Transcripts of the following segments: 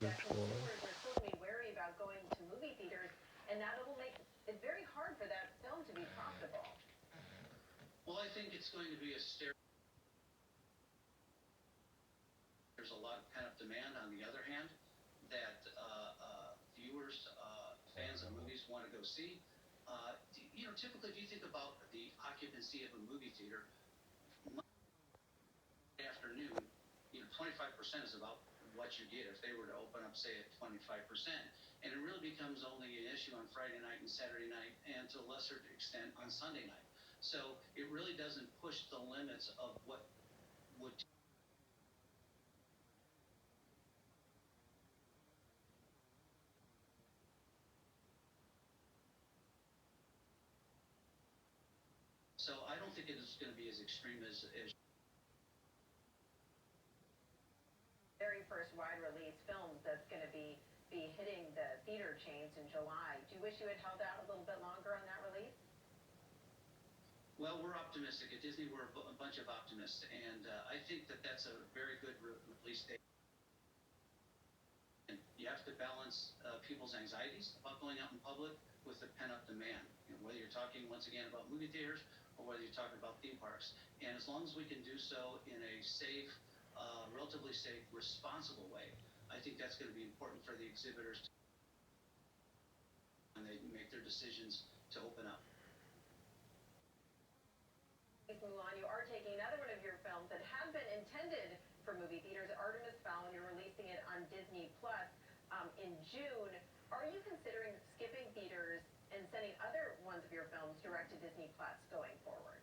that going on. consumers are still going to be wary about going to movie theaters, and that it will make it very hard for that film to be profitable. Well, I think it's going to be a there's a lot of pent-up demand. On the other hand, that viewers, fans of movies want to go see. Typically, if you think about the occupancy of a movie theater, Monday afternoon, 25% is about what you get if they were to open up, say, at 25%. And it really becomes only an issue on Friday night and Saturday night, and to a lesser extent on Sunday night. So it really doesn't push the limits of what would. So I don't think it is going to be as extreme as Very first wide release films that's going to be hitting the theater chains in July. Do you wish you had held out a little bit longer on that release? Well, we're optimistic. At Disney, we're a bunch of optimists, and I think that that's a very good release date. And you have to balance people's anxieties about going out in public with the pent-up demand. Whether you're talking, once again, about movie theaters or whether you're talking about theme parks. And as long as we can do so in a safe, relatively safe, responsible way, I think that's going to be important for the exhibitors when they make their decisions to open up. Mulan, you are taking another one of your films that had been intended for movie theaters, Artemis Fowl, and you're releasing it on Disney Plus in June. Are you considering skipping theaters and sending other ones of your films direct to Disney Plus going forward?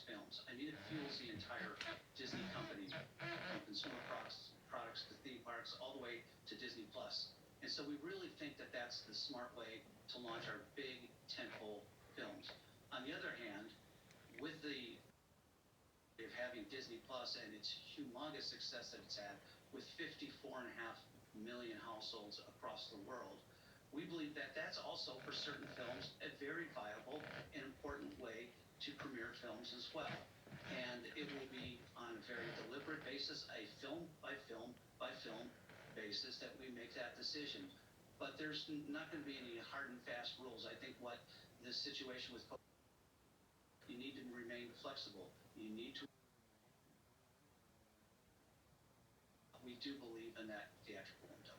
Films. I mean, it fuels the entire Disney company, from consumer products to theme parks, all the way to Disney Plus. And so we really think that that's the smart way to launch our big tentpole films. On the other hand, with the of having Disney Plus and its humongous success that it's had with 54.5 million households across the world, we believe that that's also for certain films a very viable and important way to premiere films as well. And it will be on a very deliberate basis, a film by film by film basis, that we make that decision. But there's not going to be any hard and fast rules. I think what this situation with COVID, you need to remain flexible. You need to. We do believe in that theatrical window.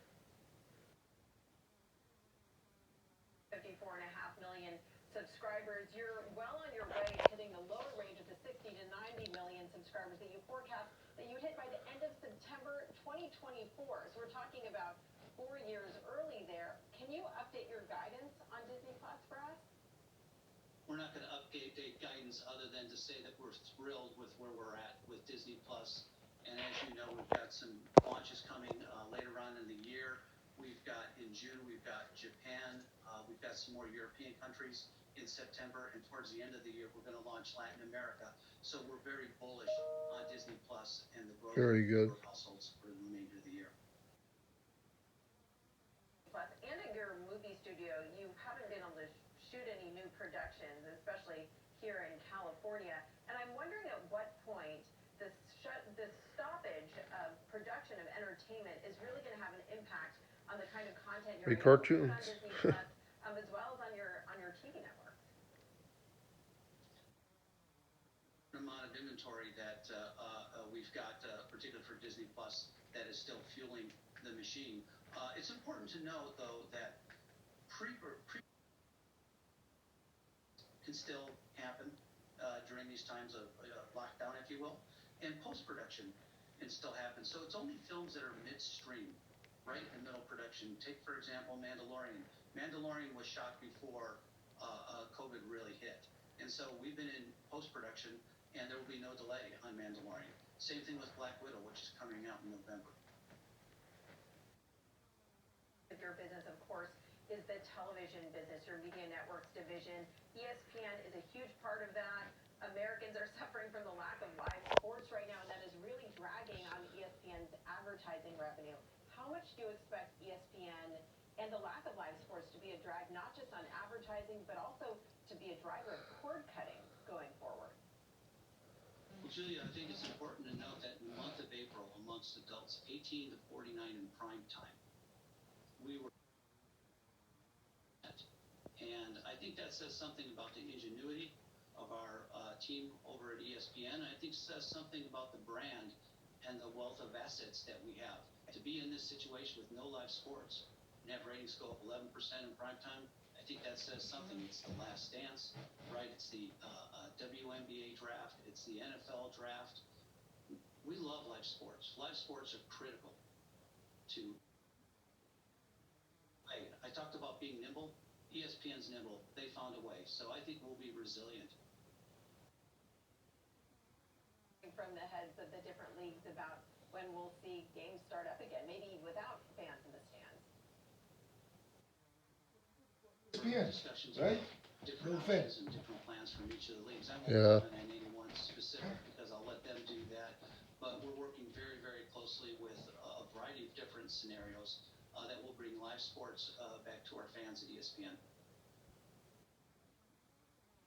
54.5 million subscribers. You're well on your way hitting the lower range of the 60 to 90 million subscribers that you forecast that you hit by the end of September 2024. So we're talking about 4 years early there. Can you update your guidance on Disney Plus for us? We're not going to update guidance other than to say that we're thrilled with where we're at with Disney Plus. And as you know, we've got some launches coming later on in the year. We've got in June, we've got Japan. We've got some more European countries in September. And towards the end of the year, we're going to launch Latin America. So we're very bullish on Disney Plus and the growth of households for the remainder of the year. Plus, and at your movie studio, you haven't been able to shoot any new productions, especially here in California. And I'm wondering at what point the stoppage of production of entertainment is really going to have an impact on the kind of content you're able to put on Disney Plus, as well as on your TV networks. The amount of inventory that we've got, particularly for Disney Plus, that is still fueling the machine. It's important to know, though, that pre can still happen during these times of lockdown, if you will, and post-production can still happen. So it's only films that are midstream, right in middle production. Take, for example, Mandalorian. Mandalorian was shot before COVID really hit. And so we've been in post-production, and there will be no delay on Mandalorian. Same thing with Black Widow, which is coming out in November. Your business, of course, is the television business, your media networks division. ESPN is a huge part of that. Americans are suffering from the lack of live sports right now, and that is really dragging on ESPN's advertising revenue. How much do you expect ESPN and the lack of live sports to be a drag, not just on advertising, but also to be a driver of cord cutting going Julia, I think it's important to note that in the month of April, amongst adults 18 to 49 in prime time, we were at. And I think that says something about the ingenuity of our team over at ESPN. I think says something about the brand and the wealth of assets that we have. To be in this situation with no live sports and have ratings go up 11% in prime time, I think that says something. It's the Last Dance, right? It's the WNBA draft. It's the NFL draft. We love live sports. Live sports are critical to. I talked about being nimble. ESPN's nimble. They found a way. So I think we'll be resilient. From the heads of the different leagues about when we'll see games start up again, maybe without fans in the stands. ESPN, Discussions right? about different No offense. options and different plans from each of the leagues. I won't Yeah. comment on any one specific because I'll let them do that. But we're working very, very closely with a variety of different scenarios that will bring live sports back to our fans at ESPN.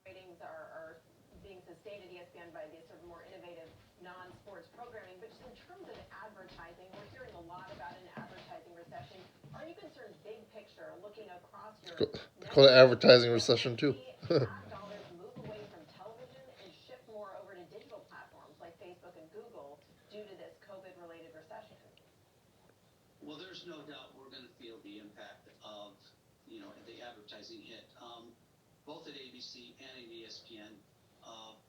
Ratings are being sustained at ESPN by the sort of more innovative non-sports programming, but just in terms of advertising, we're hearing a lot about an advertising recession. Are you concerned big picture, looking across your They call it advertising recession too. ad dollars move away from television and shift more over to digital platforms like Facebook and Google due to this COVID-related recession? Well, there's no doubt we're going to feel the impact of, the advertising hit. Both at ABC and at ESPN,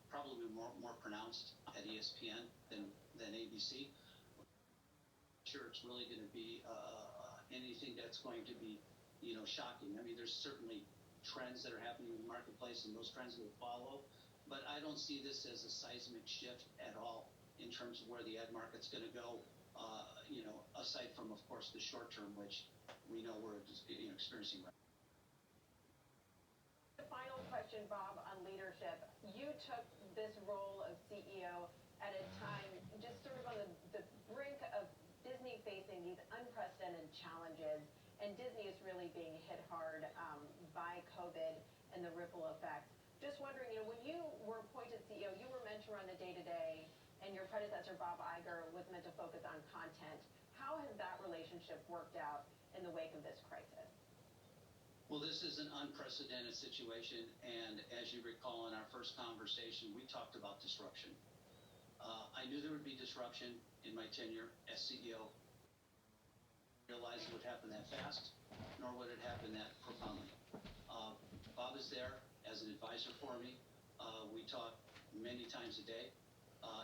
probably more pronounced at ESPN than ABC. Sure, it's really going to be anything that's going to be, shocking. I mean, there's certainly trends that are happening in the marketplace, and those trends will follow. But I don't see this as a seismic shift at all in terms of where the ad market's going to go. Aside from, of course, the short term, which we know we're experiencing right now. The final question, Bob, on leadership. You took this role of CEO at a time just sort of on the brink of Disney facing these unprecedented challenges, and Disney is really being hit hard by COVID and the ripple effects. Just wondering, when you were appointed CEO, you were meant to run the day-to-day, and your predecessor, Bob Iger, was meant to focus on content. How has that relationship worked out in the wake of this crisis? Well, this is an unprecedented situation, and as you recall in our first conversation, we talked about disruption. I knew there would be disruption in my tenure as CEO. Realized it would happen that fast, nor would it happen that profoundly. Bob is there as an advisor for me. We talk many times a day,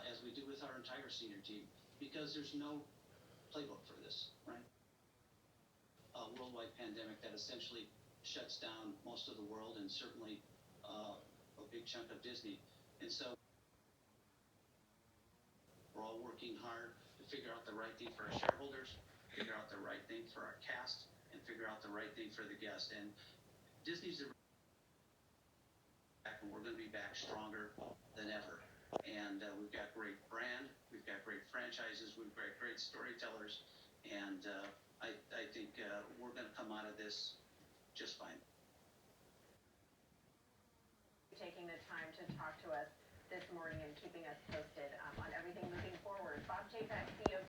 as we do with our entire senior team, because there's no playbook for this, right? A worldwide pandemic that essentially shuts down most of the world and certainly a big chunk of Disney. And so we're all working hard to figure out the right thing for our shareholders, figure out the right thing for our cast, and figure out the right thing for the guest. And Disney's back, and we're going to be back stronger than ever. And we've got great brand, we've got great franchises, we've got great storytellers, and I think we're going to come out of this just fine. Taking the time to talk to us this morning and keeping us posted on everything moving forward. Bob Chapek, CEO.